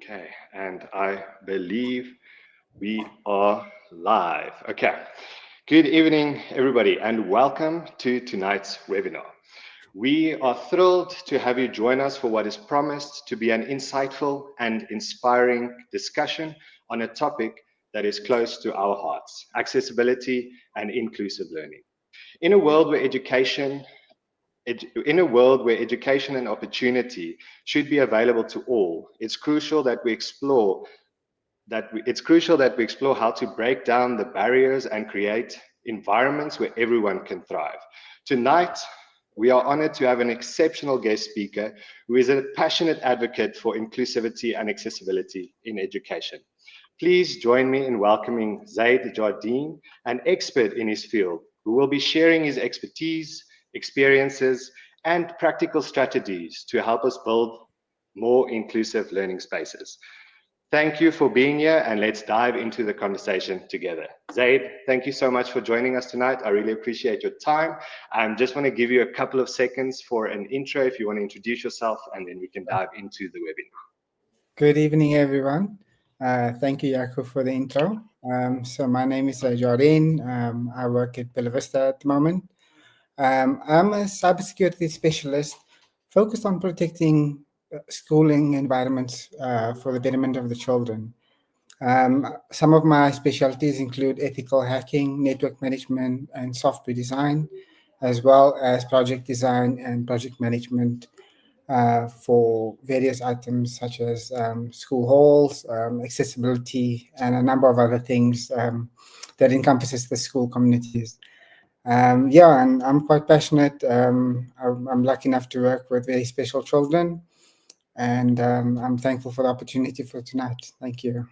Okay, and I believe we are live. Okay, good evening, everybody, and welcome to tonight's webinar. We are thrilled to have you join us for what is promised to be an insightful and inspiring discussion on a topic that is close to our hearts: accessibility and inclusive learning. In a world where education in a world where education and opportunity should be available to all, it's crucial that we explore how to break down the barriers and create environments where everyone can thrive. Tonight, we are honored to have an exceptional guest speaker who is a passionate advocate for inclusivity and accessibility in education. Please join me in welcoming Zayd Jardien, an expert in his field, who will be sharing his expertise, experiences, and practical strategies to help us build more inclusive learning spaces. Thank you for being here, and let's dive into the conversation together. Zayd, thank you so much for joining us tonight. I really appreciate your time. I just want to give you a couple of seconds for an intro if you want to introduce yourself, and then we can dive into the webinar. Good evening, everyone. Thank you, Jaco, for the intro. So my name is Jardien. I work at Bellavista at the moment. I'm a cybersecurity specialist focused on protecting schooling environments for the betterment of the children. Some of my specialties include ethical hacking, network management, and software design, as well as project design and project management for various items such as school halls, accessibility, and a number of other things that encompasses the school communities. Yeah, and I'm quite passionate. I'm lucky enough to work with very special children, and I'm thankful for the opportunity for tonight. Thank you.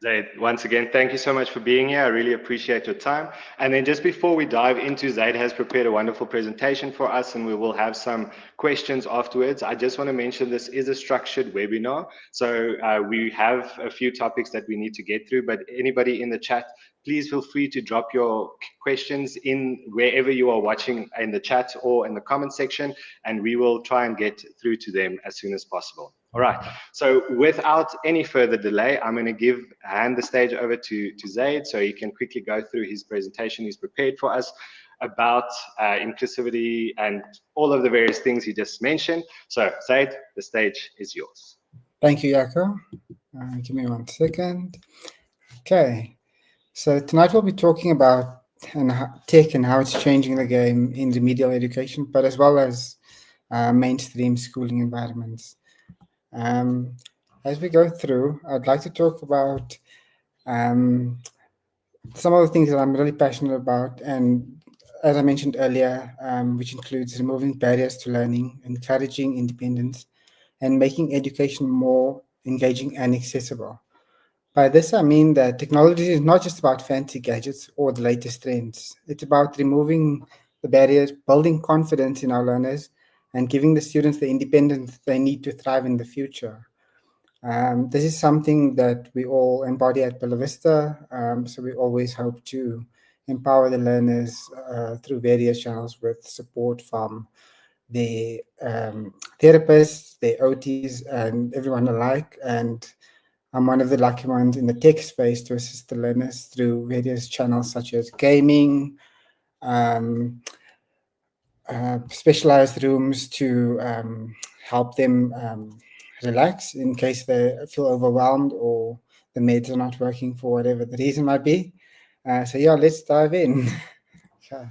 Zayd, once again, thank you so much for being here. I really appreciate your time. And then just before we dive into, Zayd has prepared a wonderful presentation for us, and we will have some questions afterwards. I just want to mention this is a structured webinar. So we have a few topics that we need to get through, but anybody in the chat, please feel free to drop your questions in wherever you are watching, in the chat or in the comment section, and we will try and get through to them as soon as possible. All right, so without any further delay, I'm going to hand the stage over to Zayd so he can quickly go through his presentation he's prepared for us about inclusivity and all of the various things he just mentioned. So Zayd, the stage is yours. Thank you, Jaco. Give me 1 second. Okay, so tonight we'll be talking about tech and how it's changing the game in remedial education, but as well as mainstream schooling environments. As we go through, I'd like to talk about some of the things that I'm really passionate about, and as I mentioned earlier, which includes removing barriers to learning, encouraging independence, and making education more engaging and accessible. By this, I mean that technology is not just about fancy gadgets or the latest trends. It's about removing the barriers, building confidence in our learners, and giving the students the independence they need to thrive in the future. This is something that we all embody at Bellavista, so we always hope to empower the learners through various channels with support from the therapists, the OTs, and everyone alike. And I'm one of the lucky ones in the tech space to assist the learners through various channels such as gaming, specialized rooms to help them relax in case they feel overwhelmed or the meds are not working for whatever the reason might be. So yeah, let's dive in. Okay.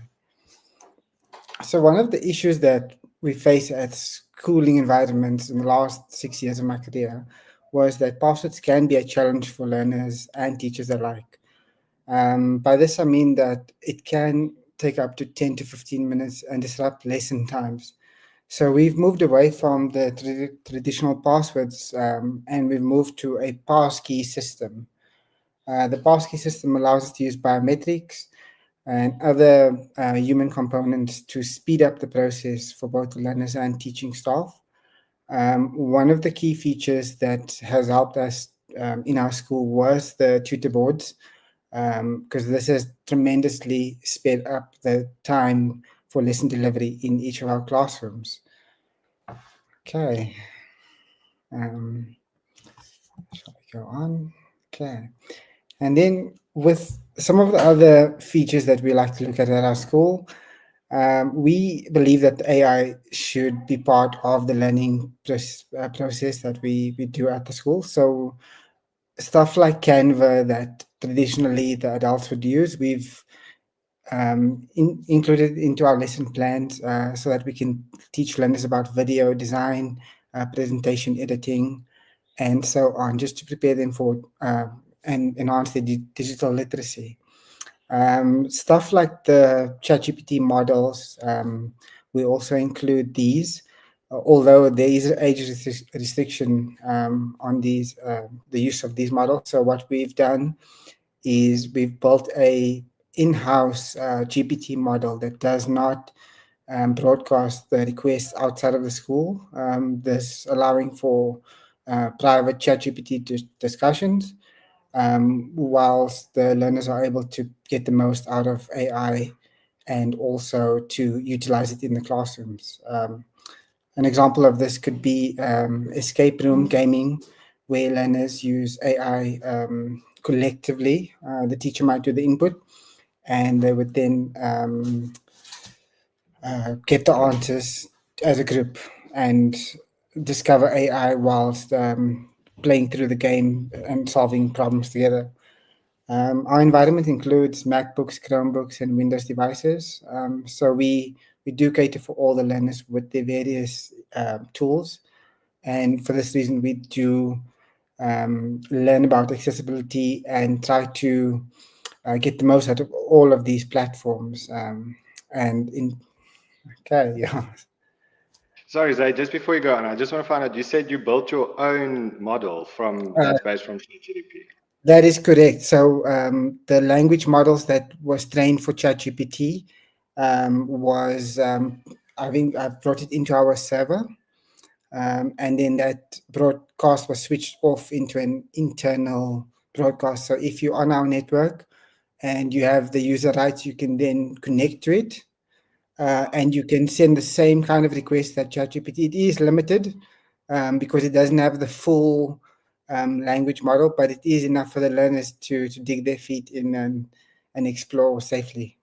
So one of the issues that we face at schooling environments in the last 6 years of my career was that passwords can be a challenge for learners and teachers alike. By this, I mean that it can take up to 10 to 15 minutes and disrupt lesson times. So we've moved away from the traditional passwords and we've moved to a passkey system. The passkey system allows us to use biometrics and other human components to speed up the process for both the learners and teaching staff. One of the key features that has helped us in our school was the tutor boards, because this has tremendously sped up the time for lesson delivery in each of our classrooms. Okay. Go on. Okay. And then with some of the other features that we like to look at our school, we believe that AI should be part of the learning process that we do at the school. So stuff like Canva that traditionally the adults would use, we've included into our lesson plans so that we can teach learners about video design, presentation editing, and so on, just to prepare them for and enhance their digital literacy. Stuff like the ChatGPT models, we also include these, although there is an age restriction on these, the use of these models. So what we've done is we've built a in-house GPT model that does not broadcast the requests outside of the school. This allowing for private ChatGPT discussions, whilst the learners are able to get the most out of AI and also to utilize it in the classrooms. An example of this could be escape room gaming, where learners use AI collectively. The teacher might do the input, and they would then get the answers as a group and discover AI whilst playing through the game and solving problems together. Our environment includes MacBooks, Chromebooks, and Windows devices. So we do cater for all the learners with their various tools. And for this reason, we do learn about accessibility and try to get the most out of all of these platforms. And in Okay, yeah. Sorry, Zay, just before you go on, I just want to find out, you said you built your own model from Uh, that's based from ChatGPT. that is correct. So the language models that was trained for ChatGPT was, I think I brought it into our server, and then that broadcast was switched off into an internal broadcast. So if you're on our network and you have the user rights, you can then connect to it, and you can send the same kind of request that ChatGPT. It is limited because it doesn't have the full language model, but it is enough for the learners to dig their feet in and explore safely.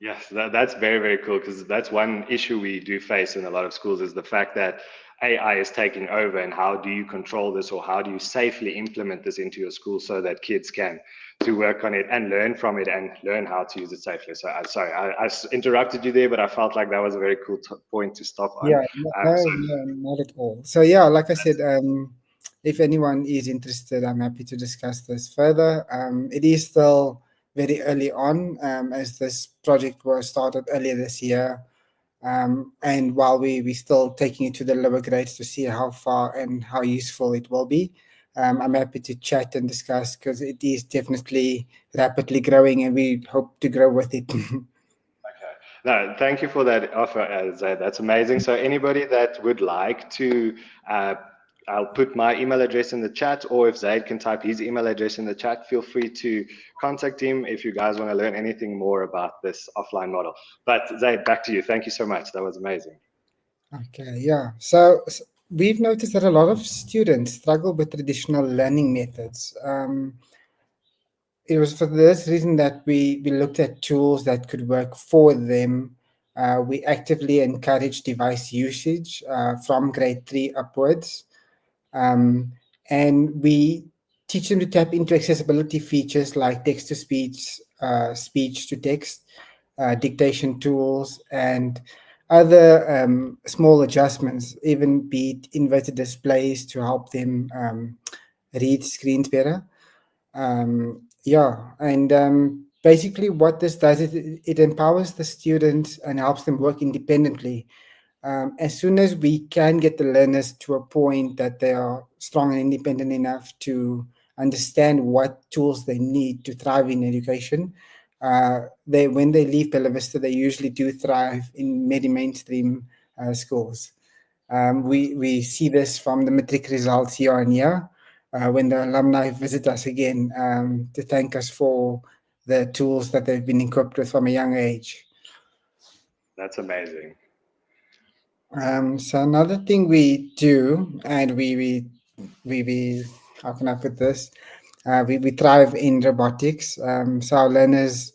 Yes, that's very, very cool because that's one issue we do face in a lot of schools is the fact that AI is taking over, and how do you control this, or how do you safely implement this into your school so that kids can to work on it and learn from it and learn how to use it safely. So I'm sorry, interrupted you there, but I felt like that was a very cool point to stop on. Yeah, no, So no, not at all. So yeah, like I said, if anyone is interested, I'm happy to discuss this further. It is still very early on, as this project was started earlier this year. And while we still taking it to the lower grades to see how far and how useful it will be, I'm happy to chat and discuss because it is definitely rapidly growing, and we hope to grow with it. okay. No, thank you for that offer, Zaid. That's amazing. So anybody that would like to, uh, I'll put my email address in the chat, or if Zaid can type his email address in the chat, feel free to contact him if you guys want to learn anything more about this offline model. But Zaid, back to you. Thank you so much. That was amazing. Okay, yeah. So we've noticed that a lot of students struggle with traditional learning methods. It was for this reason that we looked at tools that could work for them. We actively encourage device usage from grade 3 upwards. Um, and we teach them to tap into accessibility features like text to speech, speech to text, dictation tools, and other small adjustments, even be it inverted displays to help them read screens better. Yeah, and basically, what this does is it empowers the students and helps them work independently. As soon as we can get the learners to a point that they are strong and independent enough to understand what tools they need to thrive in education, they when they leave Bellavista, they usually do thrive in many mainstream schools. We see this from the matric results year on year when the alumni visit us again to thank us for the tools that they've been equipped with from a young age. That's amazing. So another thing we do, and we how can I put this? We thrive in robotics. So our learners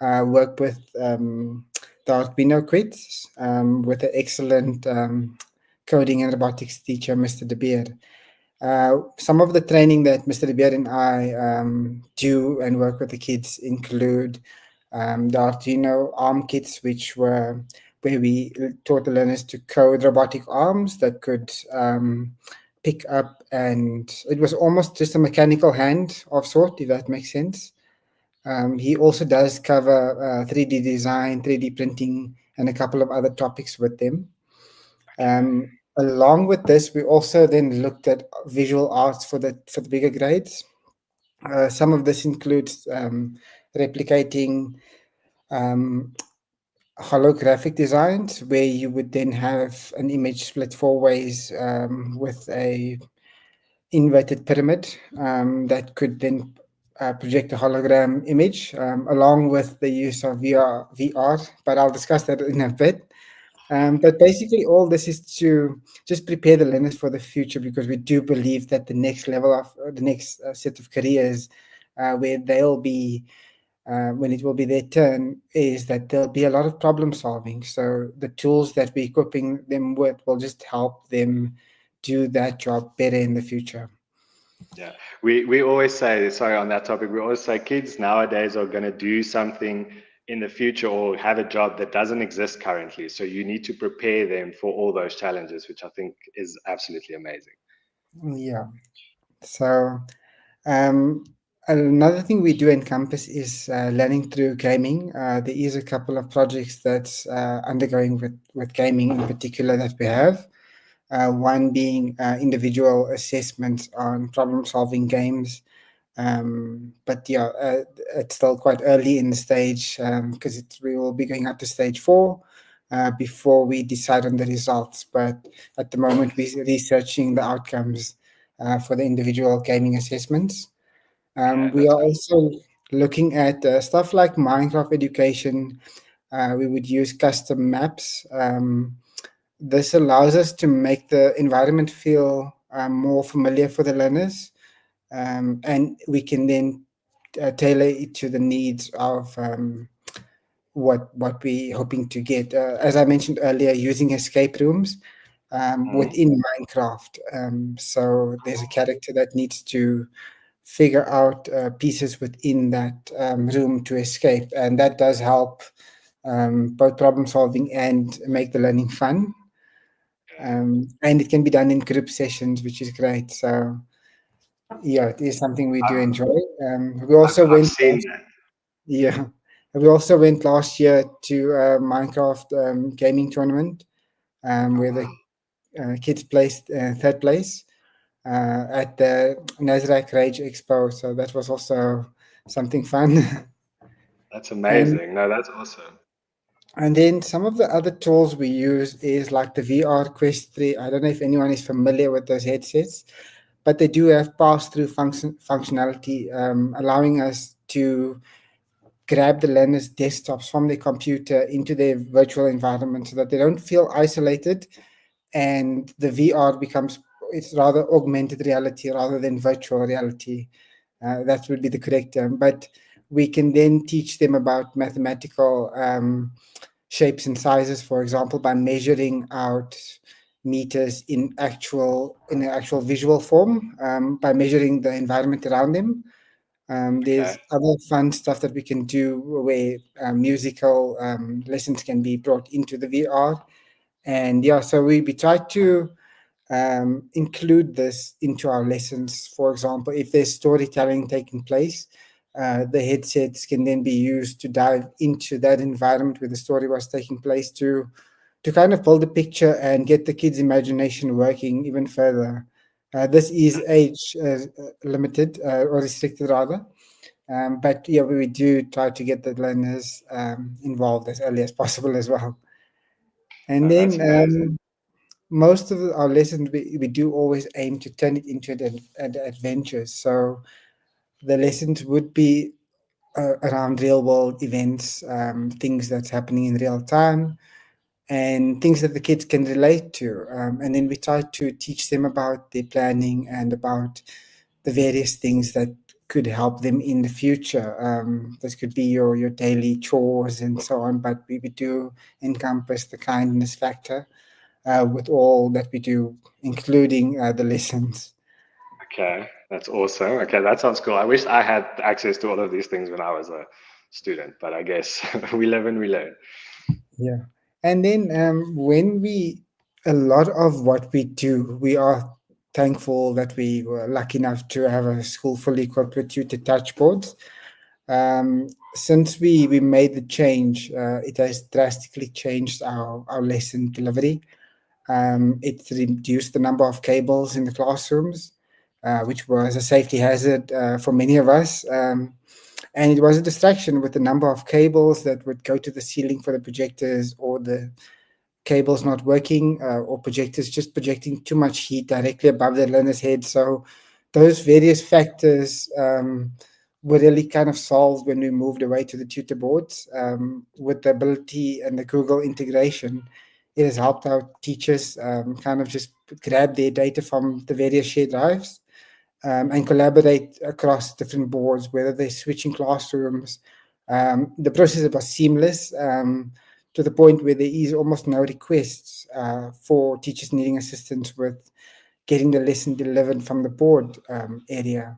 work with the Arduino quiz with the excellent coding and robotics teacher, Mr. De Beer. Some of the training that Mr. De Beer and I do and work with the kids include the Arduino arm kits, which were where we taught the learners to code robotic arms that could pick up, and it was almost just a mechanical hand of sort, if that makes sense. He also does cover 3D design, 3D printing, and a couple of other topics with them. Along with this, we also then looked at visual arts for the bigger grades. Some of this includes replicating um, holographic designs, where you would then have an image split four ways with a inverted pyramid that could then project a hologram image, along with the use of VR. But I'll discuss that in a bit. But basically, all this is to just prepare the learners for the future, because we do believe that the next level of the next set of careers where they'll be when it will be their turn, is that there'll be a lot of problem solving. So the tools that we're equipping them with will just help them do that job better in the future. Yeah, we always say, sorry, on that topic, we always say kids nowadays are going to do something in the future or have a job that doesn't exist currently. So you need to prepare them for all those challenges, which I think is absolutely amazing. Yeah. So um, another thing we do encompass is learning through gaming. There is a couple of projects that's undergoing with gaming in particular that we have. One being individual assessments on problem solving games. But yeah, it's still quite early in the stage because we will be going up to stage four before we decide on the results. But at the moment, we're researching the outcomes for the individual gaming assessments. Okay, We that's are also looking at stuff like Minecraft education. We would use custom maps. This allows us to make the environment feel more familiar for the learners, and we can then tailor it to the needs of what we're hoping to get. As I mentioned earlier, using escape rooms mm, within Minecraft. So there's a character that needs to figure out pieces within that room to escape, and that does help both problem solving and make the learning fun. okay. And it can be done in group sessions, which is great. So yeah, it is something we do I've, enjoy. We also I've went seen that. yeah, we also went last year to a Minecraft gaming tournament Oh, where the wow, kids placed third place at the Nasdaq Rage Expo. So that was also something fun. that's and amazing. No, that's awesome. and then some of the other tools we use is like the VR Quest 3. I don't know if anyone is familiar with those headsets, but they do have pass-through functionality, allowing us to grab the learners' desktops from their computer into their virtual environment so that they don't feel isolated, and the VR becomes, it's rather augmented reality rather than virtual reality. That would be the correct term. But we can then teach them about mathematical shapes and sizes, for example, by measuring out meters in an actual visual form, by measuring the environment around them. Okay, There's other fun stuff that we can do where musical lessons can be brought into the VR. And yeah, so we try to include this into our lessons. For example, if there's storytelling taking place, the headsets can then be used to dive into that environment where the story was taking place to kind of build a picture and get the kids' imagination working even further. This is age limited or restricted rather, but yeah, we do try to get the learners involved as early as possible as well. And no, then that's amazing. most of our lessons, we do always aim to turn it into an adventure. So the lessons would be around real world events, things that's happening in real time, and things that the kids can relate to. And then we try to teach them about their planning and about the various things that could help them in the future. This could be your daily chores and so on, but we do encompass the kindness factor with all that we do, including the lessons. Okay, that's awesome. Okay, that sounds cool. I wish I had access to all of these things when I was a student, but I guess we live and we learn. Yeah. And then when a lot of what we do, we are thankful that we were lucky enough to have a school fully equipped with tutor touch boards. Since we made the change, it has drastically changed our lesson delivery. It's reduced the number of cables in the classrooms, which was a safety hazard for many of us. And it was a distraction with the number of cables that would go to the ceiling for the projectors, or the cables not working, or projectors just projecting too much heat directly above the learner's head. So those various factors were really kind of solved when we moved away to the tutor boards. With the ability and the Google integration, it has helped our teachers kind of just grab their data from the various shared drives, and collaborate across different boards, whether they're switching classrooms. The process was seamless, to the point where there is almost no requests for teachers needing assistance with getting the lesson delivered from the board area.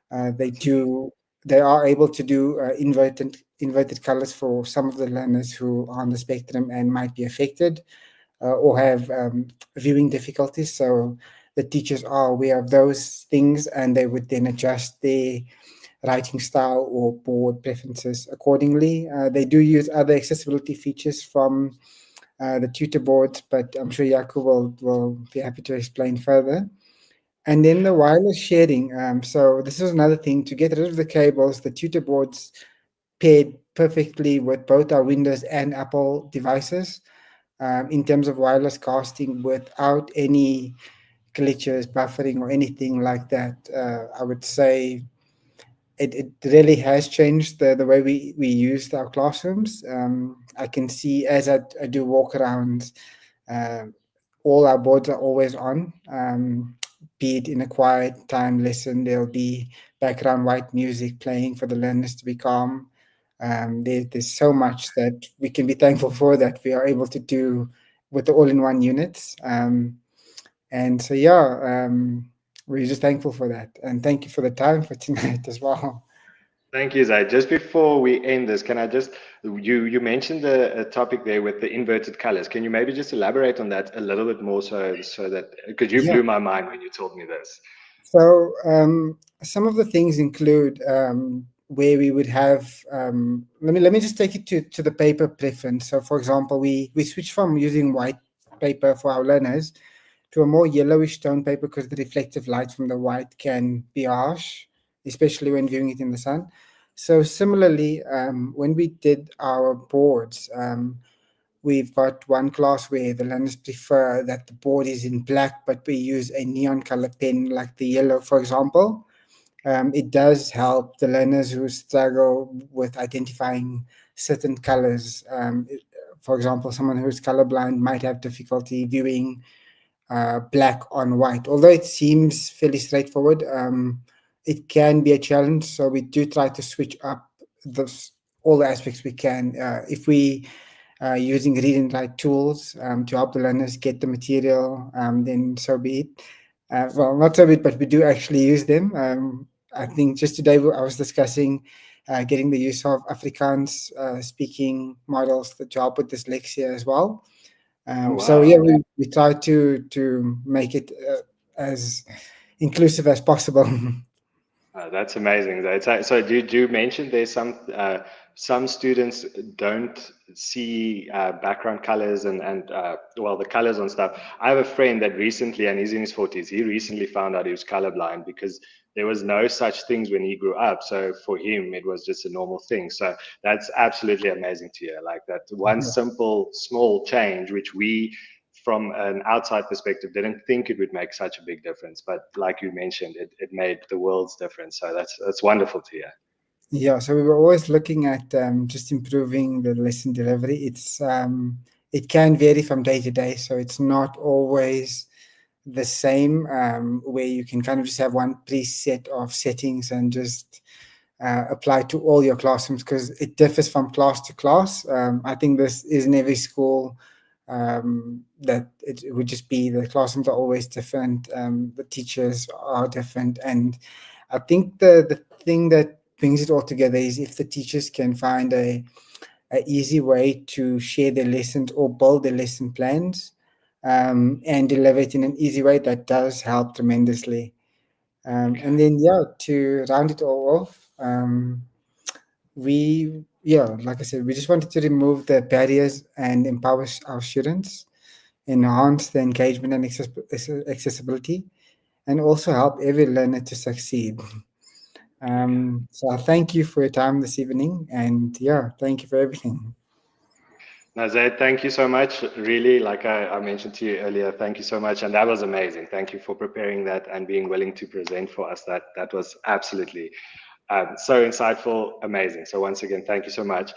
They That's amazing. do. They are able to do inverted colors for some of the learners who are on the spectrum and might be affected, or have viewing difficulties. So the teachers are aware of those things, and they would then adjust their writing style or board preferences accordingly. They do use other accessibility features from the tutor boards, but I'm sure Yaku will be happy to explain further. And then the wireless sharing. So this is another thing to get rid of the cables. The tutor boards paired perfectly with both our Windows and Apple devices, in terms of wireless casting, without any glitches, buffering, or anything like that. I would say it really has changed the way we use our classrooms. I can see as I do walk around, uh, all our boards are always on. Be it in a quiet time lesson, there'll be background white music playing for the learners to be calm. There's so much that we can be thankful for that we are able to do with the all-in-one units. And so, yeah, we're just thankful for that. And thank you for the time for tonight as well. Thank you, Zayd. Just before we end this, can I just, you mentioned the topic there with the inverted colors. Can you maybe just elaborate on that a little bit more, so that, because you Yeah. blew my mind when you told me this. So some of the things include, where we would have. Let me just take it to the paper preference. So, for example, we switch from using white paper for our learners to a more yellowish tone paper, because the reflective light from the white can be harsh, especially when viewing it in the sun. So similarly, when we did our boards, we've got one class where the learners prefer that the board is in black, but we use a neon color pen like the yellow, for example. It does help the learners who struggle with identifying certain colors. For example, someone who's colorblind might have difficulty viewing black on white. Although it seems fairly straightforward, it can be a challenge. So we do try to switch up those all the aspects we can. If we using read and write tools to help the learners get the material, then so be it. Well, not so be it, but we do actually use them. I think just today I was discussing getting the use of Afrikaans speaking models to help with dyslexia as well. Oh, So yeah, wow. we try to make it as inclusive as possible. That's amazing. So did you mention there's some students don't see background colors and well, the colors and stuff. I have a friend that recently, and he's in his 40s, he recently found out he was colorblind because there was no such things when he grew up. So for him, it was just a normal thing. So that's absolutely amazing to hear. Like that one Yeah. simple small change, which we from an outside perspective didn't think it would make such a big difference, but like you mentioned, it made the world's difference. So that's wonderful to hear. Yeah, so we were always looking at just improving the lesson delivery. It can vary from day to day, so it's not always the same, where you can kind of just have one preset of settings and just apply to all your classrooms, because it differs from class to class. I think this is in every school, that it would just be the classrooms are always different, the teachers are different, and I think the thing that brings it all together is if the teachers can find a easy way to share their lessons or build their lesson plans, and deliver it in an easy way, that does help tremendously. Okay. And then, yeah, to round it all off, yeah, like I said, we just wanted to remove the barriers and empower our students, enhance the engagement and accessibility, and also help every learner to succeed. Okay. So I thank you for your time this evening, and yeah, thank you for everything. Now, Zayd, thank you so much. Really, like I mentioned to you earlier, thank you so much. And that was amazing. Thank you for preparing that and being willing to present for us. That was absolutely so insightful, amazing. So once again, thank you so much.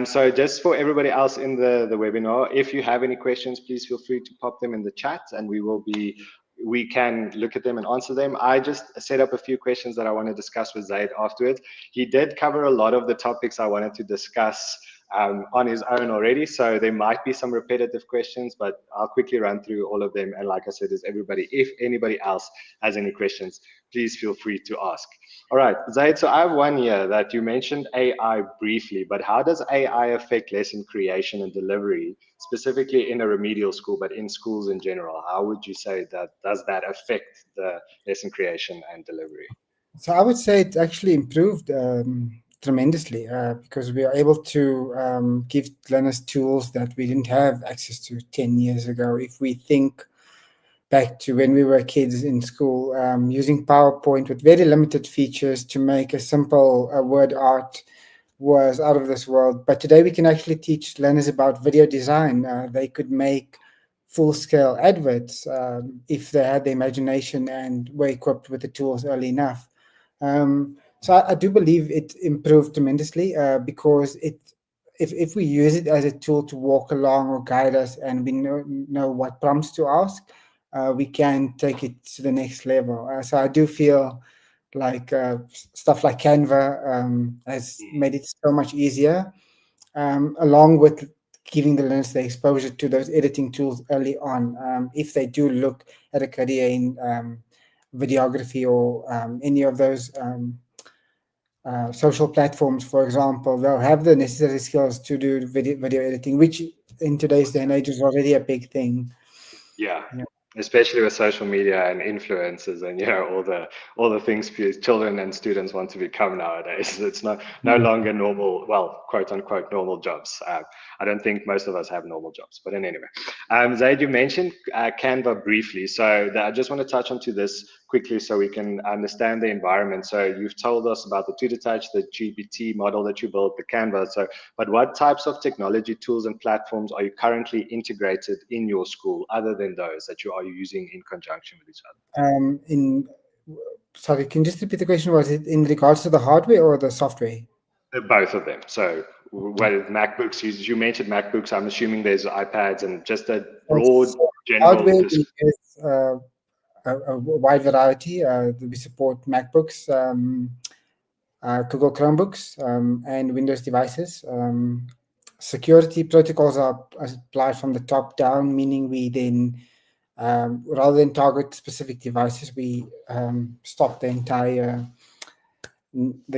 So just for everybody else in the webinar, if you have any questions, please feel free to pop them in the chat and we can look at them and answer them. I just set up a few questions that I want to discuss with Zayd afterwards. He did cover a lot of the topics I wanted to discuss on his own already. So there might be some repetitive questions, but I'll quickly run through all of them. And like I said, if anybody else has any questions, please feel free to ask. All right, Zayd, so I have one here that you mentioned AI briefly, but how does AI affect lesson creation and delivery, specifically in a remedial school, but in schools in general? How would you say that does that affect the lesson creation and delivery? So I would say it actually improved tremendously, because we are able to give learners tools that we didn't have access to 10 years ago. If we think back to when we were kids in school, using PowerPoint with very limited features to make a simple word art was out of this world. But today we can actually teach learners about video design. They could make full scale adverts, if they had the imagination and were equipped with the tools early enough. So I do believe it improved tremendously, because if we use it as a tool to walk along or guide us, and we know what prompts to ask, we can take it to the next level. So I do feel like stuff like Canva has made it so much easier, along with giving the learners the exposure to those editing tools early on. If they do look at a career in videography or any of those social platforms, for example, they'll have the necessary skills to do video editing, which in today's day and age is already a big thing. Yeah, Yeah. especially with social media and influencers and all the things children and students want to become nowadays. It's no longer normal, well, quote unquote normal jobs. I don't think most of us have normal jobs, but anyway. Zaid, you mentioned Canva briefly, so I just want to touch onto this quickly so we can understand the environment. So you've told us about the tutor touch, the GPT model that you built, the Canva. So, but what types of technology tools and platforms are you currently integrated in your school, other than those that you are using in conjunction with each other? In Sorry, can you just repeat the question? Was it in regards to the hardware or the software? Both of them. So, what MacBooks? You mentioned MacBooks. I'm assuming there's iPads and just a broad So general. hardware, we use a wide variety. We support MacBooks, Google Chromebooks, and Windows devices. Security protocols are applied from the top down, meaning we then, rather than target specific devices, we stop the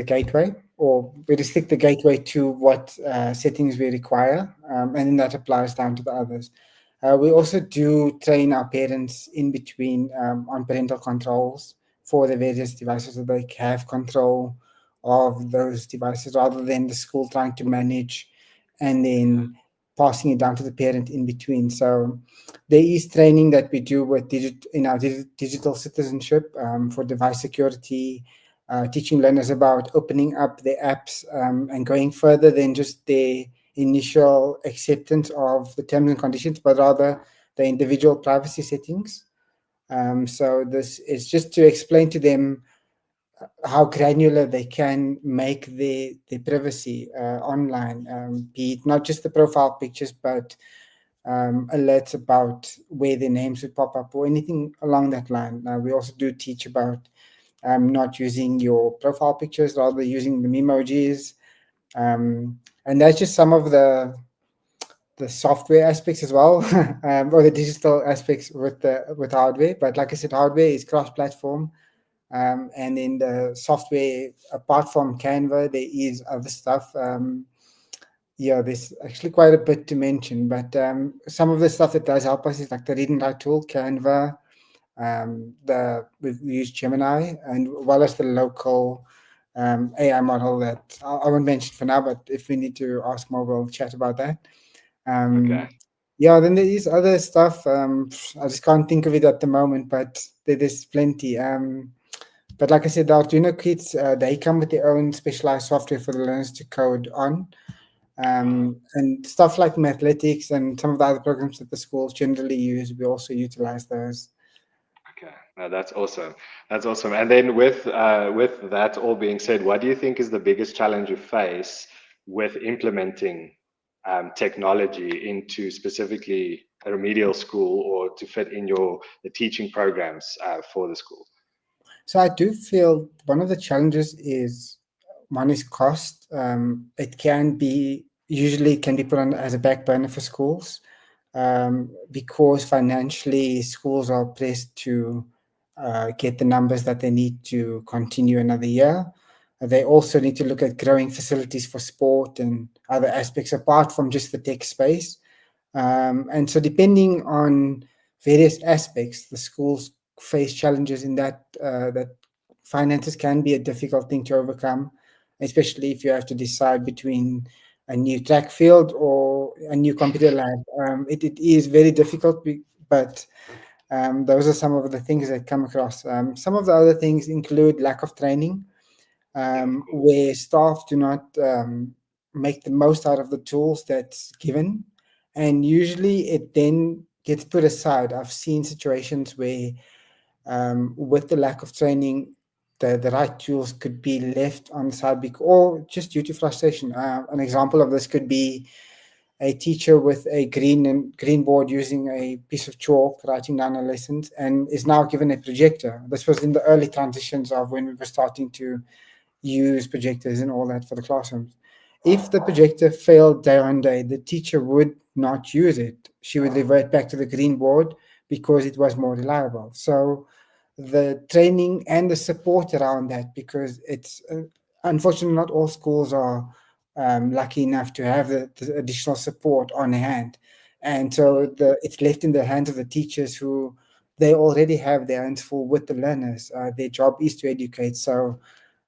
gateway, or we restrict the gateway to what settings we require, and then that applies down to the others. We also do train our parents in between, on parental controls for the various devices, so they have control of those devices rather than the school trying to manage and then passing it down to the parent in between. So there is training that we do with in our digital citizenship, for device security, teaching learners about opening up their apps, and going further than just the initial acceptance of the terms and conditions, but rather the individual privacy settings. So this is just to explain to them how granular they can make their privacy online, be it not just the profile pictures, but alerts about where their names would pop up or anything along that line. We also do teach about not using your profile pictures, rather using the memojis. And that's just some of the software aspects as well, or the digital aspects with hardware. But like I said, hardware is cross-platform, and in the software, apart from Canva, there is other stuff. Yeah, there's actually quite a bit to mention, but some of the stuff that does help us is like the read and write tool, Canva. We use Gemini, and well as the local AI model that I won't mention for now, but if we need to ask more, we'll chat about that. Okay. Um, yeah, then there is other stuff. I just can't think of it at the moment, but there's plenty. But like I said, the Arduino kits, they come with their own specialized software for the learners to code on. And stuff like Mathletics and some of the other programs that the schools generally use, we also utilize those. Okay, no, that's awesome. That's awesome. And then with that all being said, what do you think is the biggest challenge you face with implementing technology into specifically a remedial school or to fit in the teaching programs for the school? So I do feel one of the challenges is one is cost. It can be usually can be put on as a back burner for schools, because financially schools are pressed to get the numbers that they need to continue another year. They also need to look at growing facilities for sport and other aspects apart from just the tech space. And so, depending on various aspects, the schools face challenges in that finances can be a difficult thing to overcome, especially if you have to decide between a new track field or a new computer lab. It is very difficult, but those are some of the things that come across. Some of the other things include lack of training, Yeah, of course. where staff do not make the most out of the tools that's given. And usually it then gets put aside. I've seen situations where, with the lack of training, the right tools could be left on the side or just due to frustration. An example of this could be a teacher with a green board using a piece of chalk writing down her lessons and is now given a projector. This was in the early transitions of when we were starting to use projectors and all that for the classrooms. If the projector failed day on day, the teacher would not use it. She would revert back to the green board because it was more reliable. So the training and the support around that, because it's unfortunately not all schools are lucky enough to have the additional support on hand. And so it's left in the hands of the teachers who they already have their hands full with the learners. Their job is to educate. So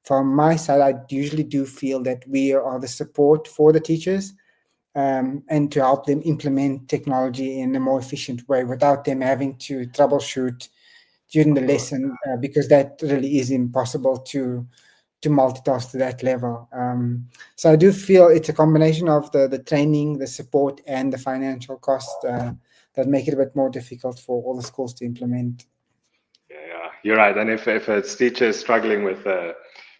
from my side, I usually do feel that we are the support for the teachers, and to help them implement technology in a more efficient way without them having to troubleshoot during the Of course. lesson, because that really is impossible to multitask to that level. So I do feel it's a combination of the training, the support, and the financial cost that make it a bit more difficult for all the schools to implement. Yeah, you're right. And if a teacher is struggling with a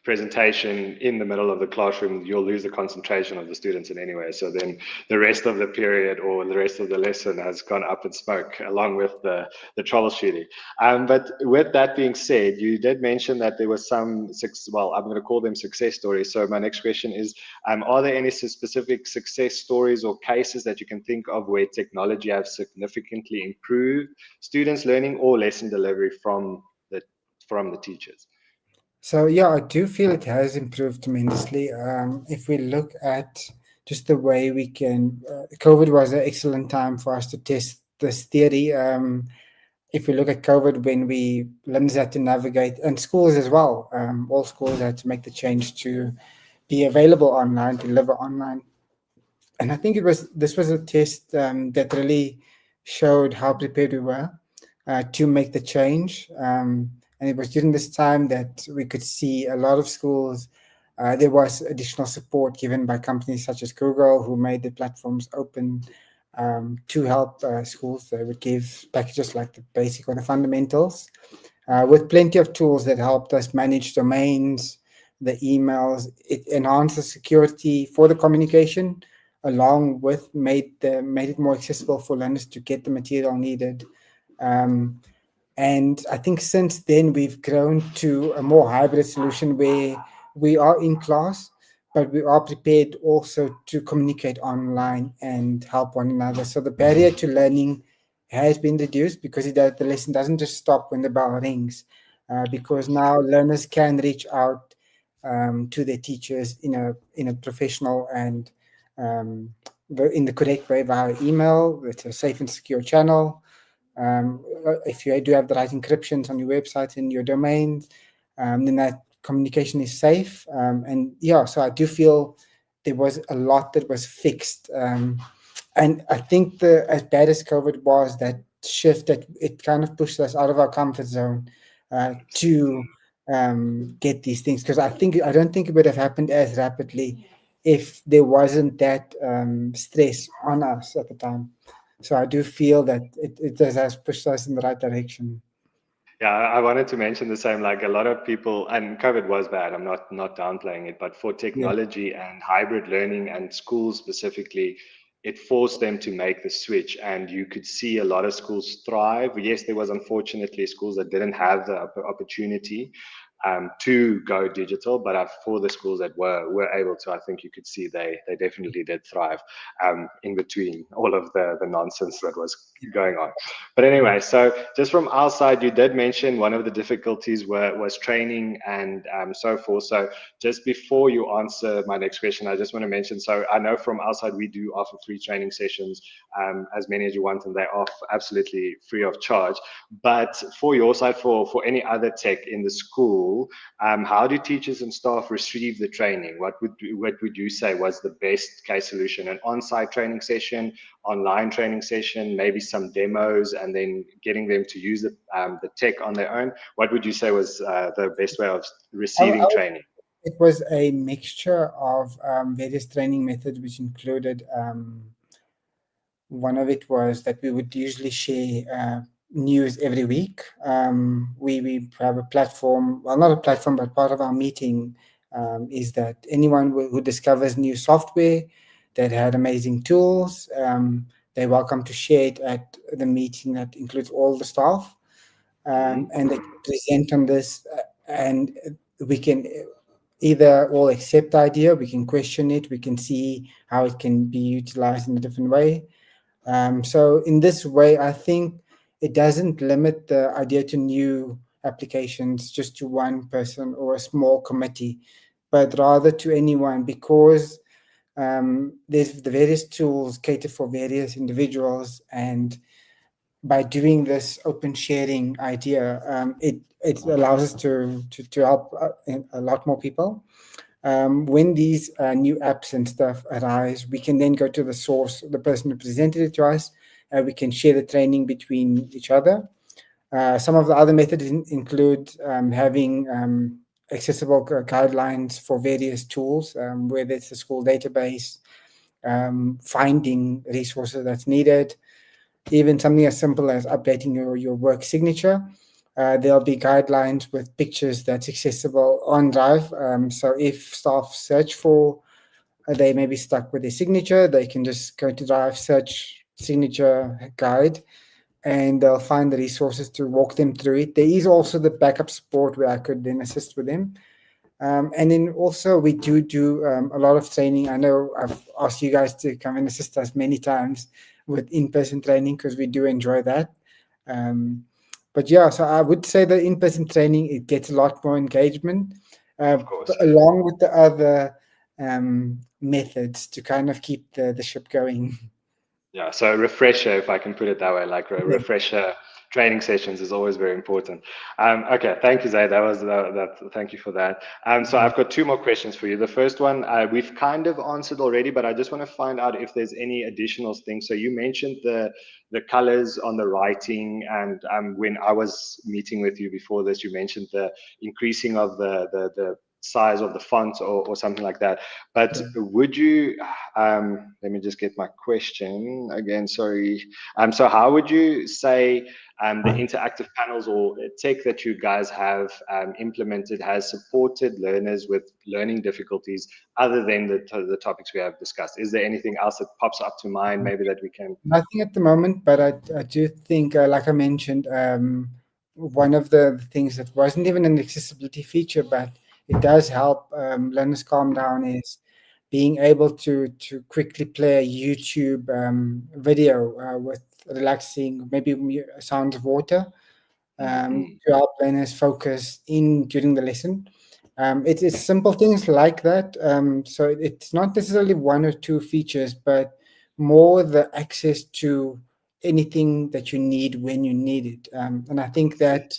presentation in the middle of the classroom, you'll lose the concentration of the students in any way. So then the rest of the period or the rest of the lesson has gone up in smoke along with the troubleshooting. But with that being said, you did mention that there was well, I'm going to call them success stories. So my next question is, are there any specific success stories or cases that you can think of where technology has significantly improved students' learning or lesson delivery the from the teachers? So yeah, I do feel it has improved tremendously. If we look at just the way we can, COVID was an excellent time for us to test this theory. If we look at COVID, when we learners had to navigate, and schools as well, all schools had to make the change to be available online, deliver online. And I think this was a test that really showed how prepared we were to make the change. And it was during this time that we could see a lot of schools. There was additional support given by companies such as Google, who made the platforms open to help schools. They would give packages like the basic or the fundamentals, with plenty of tools that helped us manage domains, the emails. It enhanced the security for the communication, along with made it more accessible for learners to get the material needed. Um, and I think since then we've grown to a more hybrid solution where we are in class, but we are prepared also to communicate online and help one another. So the barrier to learning has been reduced because the lesson doesn't just stop when the bell rings, Of because course. now learners can reach out to their teachers in a professional and um, in the correct way via email. It's a safe and secure channel. If you do have the right encryptions on your website and your domains, then that communication is safe. And yeah, so I do feel there was a lot that was fixed. And I think as bad as COVID was, that shift that it kind of pushed us out of our comfort zone to get these things. Because I don't think it would have happened as rapidly if there wasn't that stress on us at the time. So I do feel that it has pushed us in the right direction. Yeah, I wanted to mention the same. Like a lot of people, and COVID was bad. I'm not downplaying it, but for Yeah. technology and hybrid learning and schools specifically, it forced them to make the switch. And you could see a lot of schools thrive. Yes, there was unfortunately schools that didn't have the opportunity to go digital, but for the schools that were able to, I think you could see they definitely did thrive in between all of the nonsense that was going on. But anyway, so just from our side, you did mention one of the difficulties was training and so forth. So just before you answer my next question, I just want to mention, so I know from our side, we do offer free training sessions, as many as you want, and they're off absolutely free of charge. But for your side, for any other tech in the school, how do teachers and staff receive the training? What would you say was the best case solution? An on-site training session, online training session, maybe some demos, and then getting them to use the tech on their own. What would you say was the best way of I receiving would, training? it was a mixture of various training methods, which included one of it was that we would usually share news every week. We have a platform, well, not a platform, but part of our meeting is that anyone who discovers new software that had amazing tools, they're welcome to share it at the meeting that includes all the staff. Mhm. And they can present on this, and we can either all accept the idea, we can question it, we can see how it can be utilized in a different way. So in this way, I think it doesn't limit the idea to new applications just to one person or a small committee, but rather to anyone, because there's the various tools cater for various individuals, and by doing this open sharing idea, it allows us to help a lot more people. When these new apps and stuff arise, we can then go to the source, the person who presented it to us. We can share the training between each other. Some of the other methods include having accessible guidelines for various tools, whether it's the school database, finding resources that's needed, even something as simple as updating your work signature. There'll be guidelines with pictures that's accessible on Drive. So if staff search for, they may be stuck with their signature, they can just go to Drive, search signature guide, and they'll find the resources to walk them through it. There is also the backup support where I could then assist with them. And then also we do a lot of training. I know I've asked you guys to come and assist us many times with in-person training because we do enjoy that. Um, but yeah, so I would say that in-person training, it gets a lot more engagement, Of course. along with the other methods to kind of keep the ship going. Yeah, so a refresher, if I can put it that way, like a Yeah. refresher training sessions is always very important. Okay, thank you, Zayd. That. Thank you for that. So I've got two more questions for you. The first one we've kind of answered already, but I just want to find out if there's any additional things. So you mentioned the colors on the writing, and when I was meeting with you before this, you mentioned the increasing of the size of the font or something like that. But would you, let me just get my question again, sorry. So how would you say the interactive panels or tech that you guys have implemented has supported learners with learning difficulties other than the topics we have discussed? Is there anything else that pops up to mind maybe that we can? Nothing at the moment, but I do think, like I mentioned, one of the things that wasn't even an accessibility feature, but it does help learners calm down is being able to quickly play a YouTube video with relaxing, maybe sounds of water Mm, to help learners focus in during the lesson. It's simple things like that. So it's not necessarily one or two features, but more the access to anything that you need when you need it. And I think that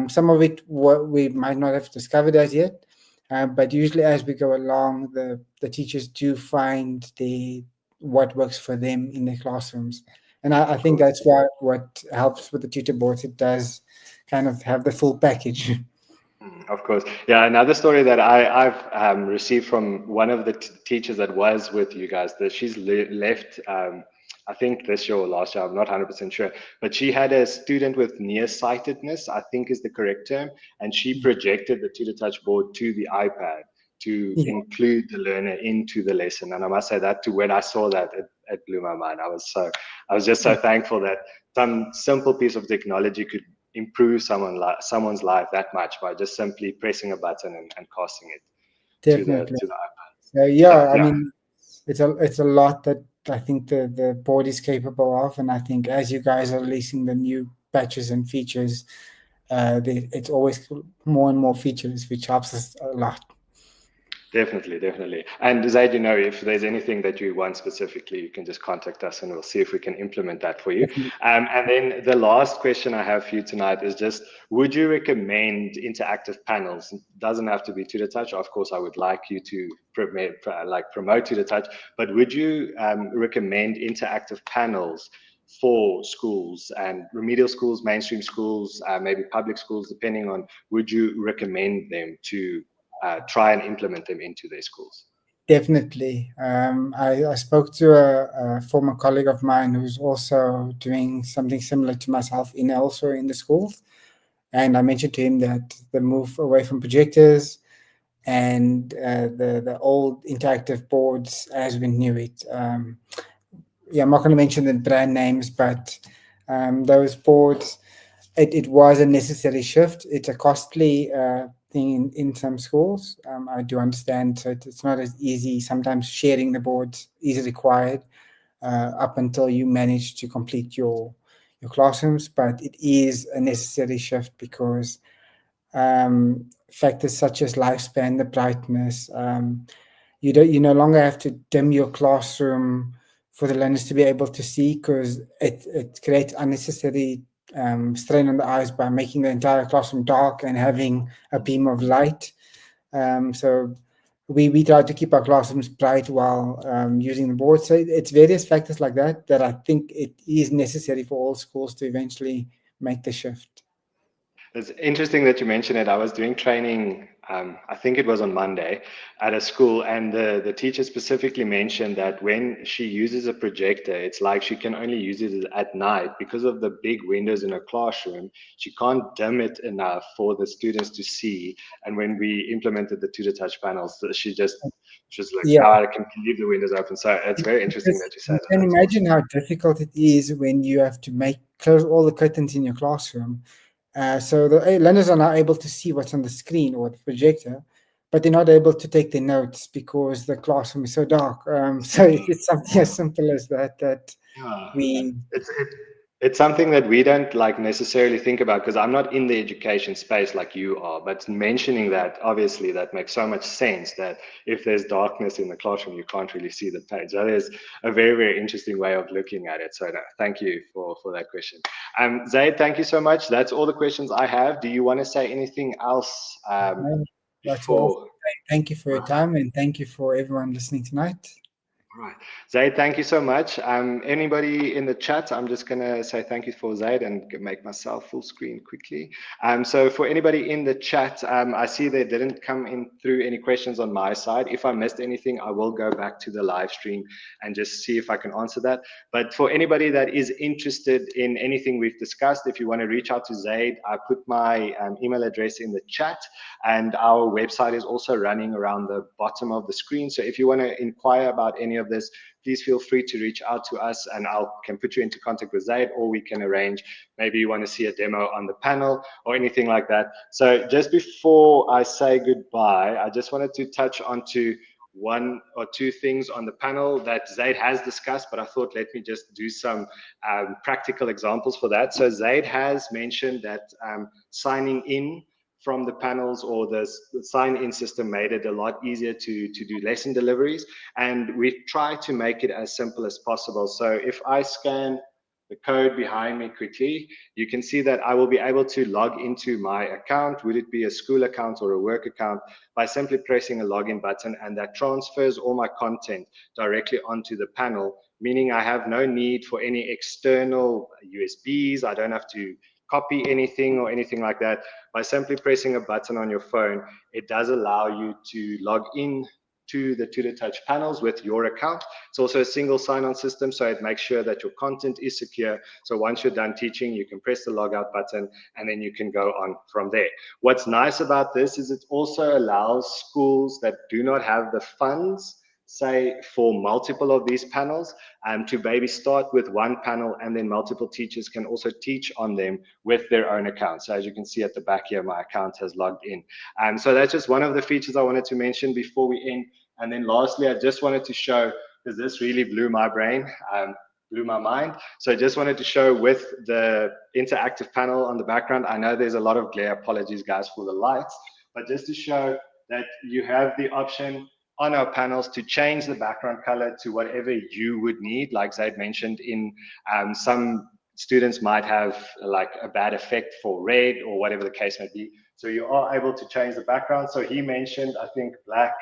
some of it what we might not have discovered as yet, but usually as we go along, the teachers do find what works for them in their classrooms. And I of think course. that's what helps with the tutor boards. It does kind of have the full package. Of course. Yeah, another story that I've received from one of the teachers that was with you guys, that she's left, I think this year or last year, I'm not 100% sure, but she had a student with nearsightedness, I think is the correct term, and she projected the tutor touch board to the iPad to Yeah, include the learner into the lesson. And I must say that too, when I saw that, it blew my mind. I was just so thankful that some simple piece of technology could improve someone's life that much by just simply pressing a button and casting it definitely. to the iPad. So So yeah, I yeah, mean, it's a lot that I think the board is capable of, and I think as you guys are releasing the new patches and features, it's always more and more features, which helps us a lot. definitely, definitely. And Zaid, if there's anything that you want specifically, you can just contact us and we'll see if we can implement that for you. Definitely. And then the last question I have for you tonight is just, would you recommend interactive panels? It doesn't have to be Tutor Touch. Of course, I would like you to promote Tutor Touch, but would you recommend interactive panels for schools and remedial schools, mainstream schools, maybe public schools, depending on, would you recommend them to try and implement them into their schools? Definitely. I spoke to a former colleague of mine who's also doing something similar to myself also in the schools. And I mentioned to him that the move away from projectors and the old interactive boards as we knew it. Yeah, I'm not going to mention the brand names, but those boards, it was a necessary shift. It's a costly thing in some schools. I do understand. So it's not as easy. Sometimes sharing the boards is required up until you manage to complete your classrooms, but it is a necessary shift because factors such as lifespan, the brightness. You no longer have to dim your classroom for the learners to be able to see because it creates unnecessary strain on the eyes by making the entire classroom dark and having a beam of light. So we try to keep our classrooms bright while using the board. So it's various factors like that that I think it is necessary for all schools to eventually make the shift. It's interesting that you mentioned it. I was doing training, I think it was on Monday at a school, and the teacher specifically mentioned that when she uses a projector, it's like she can only use it at night because of the big windows in her classroom. She can't dim it enough for the students to see. And when we implemented the tutor touch panels, she was like, Yeah. now I can leave the windows open. So it's very interesting Because that you said you that. can That's imagine awesome. how difficult it is when you have to make close all the curtains in your classroom. So the learners are not able to see what's on the screen or the projector, but they're not able to take their notes because the classroom is so dark. So it's something as simple as that that Yeah, we it's something that we don't like necessarily think about because I'm not in the education space like you are. But mentioning that, obviously, that makes so much sense that if there's darkness in the classroom, you can't really see the page. That is a very, very interesting way of looking at it. So no, thank you for that question. Zaid, thank you so much. That's all the questions I have. Do you want to say anything else that's all. before? Thank you for your time and thank you for everyone listening tonight. All right. Zayd, thank you so much. Anybody in the chat, I'm just going to say thank you for Zayd and make myself full screen quickly. So for anybody in the chat, I see there didn't come in through any questions on my side. If I missed anything, I will go back to the live stream and just see if I can answer that. But for anybody that is interested in anything we've discussed, if you want to reach out to Zayd, I put my email address in the chat, and our website is also running around the bottom of the screen. So if you want to inquire about any of this, please feel free to reach out to us, and I can put you into contact with Zayd, or we can arrange, maybe you want to see a demo on the panel or anything like that. So just before I say goodbye, I just wanted to touch on to one or two things on the panel that Zayd has discussed, but I thought let me just do some practical examples for that. So Zayd has mentioned that signing in from the panels, or the sign-in system made it a lot easier to do lesson deliveries. And we try to make it as simple as possible. So if I scan the code behind me quickly, you can see that I will be able to log into my account, would it be a school account or a work account, by simply pressing a login button, and that transfers all my content directly onto the panel, meaning I have no need for any external USBs. I don't have to copy anything or anything like that. By simply pressing a button on your phone, it does allow you to log in to the TutorTouch panels with your account. It's also a single sign-on system, so it makes sure that your content is secure. So once you're done teaching, you can press the logout button, and then you can go on from there. What's nice about this is it also allows schools that do not have the funds, say for multiple of these panels, to maybe start with one panel, and then multiple teachers can also teach on them with their own account. So as you can see at the back here, my account has logged in. So that's just one of the features I wanted to mention before we end. And then lastly, I just wanted to show, because this really blew my brain, blew my mind. So I just wanted to show with the interactive panel on the background. I know there's a lot of glare, apologies guys for the lights, but just to show that you have the option on our panels to change the background color to whatever you would need. Like Zayd mentioned, in some students might have like a bad effect for red or whatever the case may be. So you are able to change the background. So he mentioned, I think, black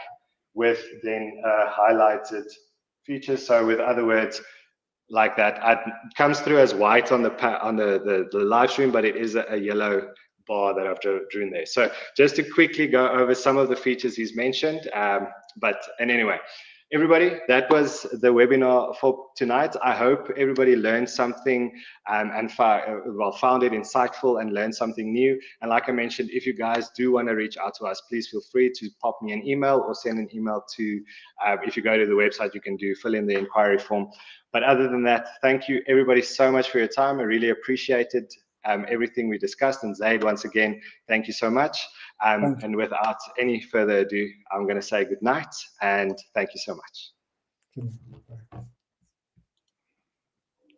with then highlighted features. So with other words, like that, it comes through as white on the live stream, but it is a yellow bar that I've drawn there. So just to quickly go over some of the features he's mentioned. And anyway, everybody, that was the webinar for tonight. I hope everybody learned something and found it insightful and learned something new. And like I mentioned, if you guys do want to reach out to us, please feel free to pop me an email or send an email to, if you go to the website, you can fill in the inquiry form. But other than that, thank you everybody so much for your time. I really appreciated everything we discussed. And Zayd, once again, thank you so much. And without any further ado, I'm going to say good night and thank you so much.